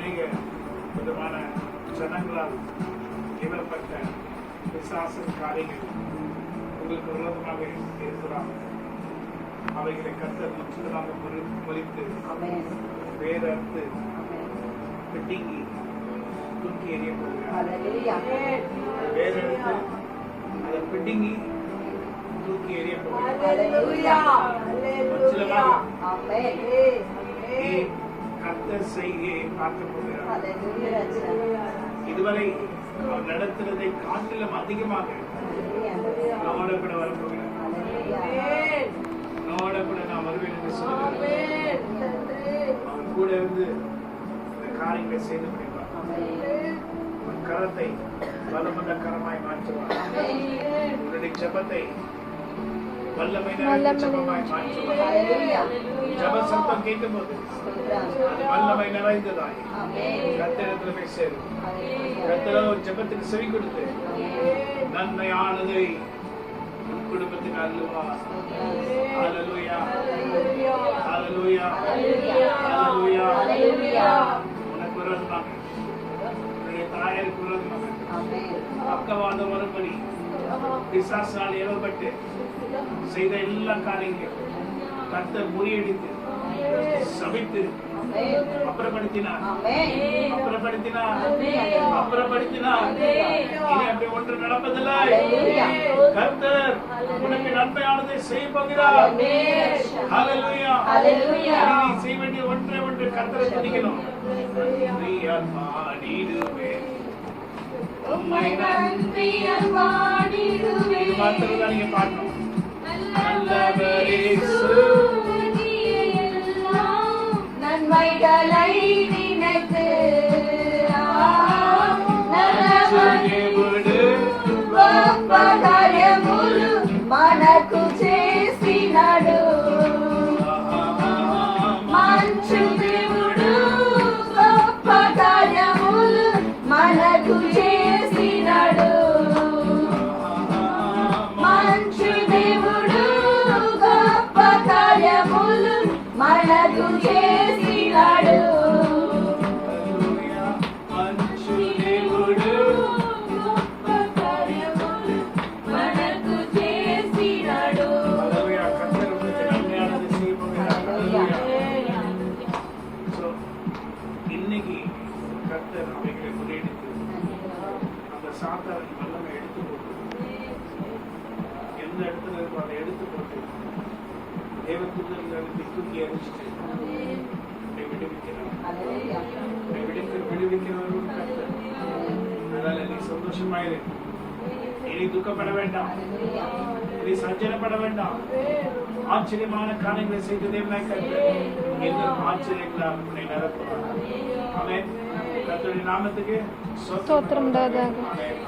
அநேக விதமான ஜனங்களால் ஏவப்பட்ட பிசாசின் காரியங்கள் உங்களுக்கு விரோதமாக இருக்கலாம். அவைகளை கர்த்தர் முற்றிலுமாக முறித்து வேறறுத்து பிடுங்கி தூக்கி எறிய போகிறார். வேறறுத்து அதை பிடுங்கி தூக்கி எறிய போகிறார். கர்த்தர் செய்கையை பார்க்க போகிறார். இதுவரை அவர் நடத்துறதை காட்டிலும் அதிகமாக நம்மோட கூட வரப்போகிறார். நம்மோட கூட நான் வருவேன் என்று சொல்லுகிறேன். அவர் கூட இருந்து இந்த காரியங்களை செய்து முடிப்பார். கரத்தை வல்லமுள்ள கரமாய் மாற்றுவார். உன்னுடைய ஜெபத்தை வல்லமை நிறைந்த ஜெபமாய் மாற்றுவார். ஜெப சத்தம் கேட்கும் போது அது வல்லமை நிறைந்ததாய் கர்த்தரிடத்தில் போய் சேரும். கர்த்தர் ஒரு ஜெபத்துக்கு செவி கொடுத்து நன்மையானதை உன் குடும்பத்துக்கு அருளுவார். ஹல்லேலூயா, ஹல்லேலூயா, ஹல்லேலூயா. உனக்கு விரோதமாக, உன்னுடைய தாயாருக்கு விரோதமாக பக்கவாதம் வரும்படி பிசாசால் ஏவப்பட்டு செய்த எல்லா காரியங்களும் கர்த்தர் முறியடித்து சபித்து அப்புறப்படுத்தினார். இனி அப்படி ஒன்று நடப்பதில்லை. கர்த்தர் உனக்கு நன்மையானதை செய்ய போகிறார். ஹல்லேலூயா. நீ செய்ய வேண்டிய ஒன்று கர்த்தரை துதிக்கணும். உம்மை நன்றியால் பாடிடுவேன். மாத்திரம்தான் நீங்க பாடணும். நல்லவரே நன்மைகளை நினைத்து గొప్ప కార్యములు మనకు చేసినాడు. మంచు దేవుడు గొప్ప కార్యములు మనకు చేసినాడు. మంచు దేవుడు గొప్ప కార్యములు మనకు చేసినాడు. இன்னைக்கு கர்த்தர் அவைகளை முறியடித்து அந்த சாத்தானின் வல்லமை எடுத்து போட்டு எந்த இடத்துல இருக்கோ அதை எடுத்து போட்டு தேவதூதர்களுக்கு தூக்கி எறிஞ்சிட்டு விடுவிக்கிறவரும் கர்த்தர். அதனால நீ சந்தோஷமாயிரு. இனி துக்கப்பட வேண்டாம், இனி சஞ்சலப்பட வேண்டாம். ஆச்சரியமான காரியங்களை செய்த தேவனாய் கர்த்தர் இன்னும் ஆச்சரியங்களால் உன்னை நிரப்புவார். ஆமென். கர்த்தருடைய நாமத்துக்கு ஸ்தோத்திரம் உண்டாவதாக. ஆமென்.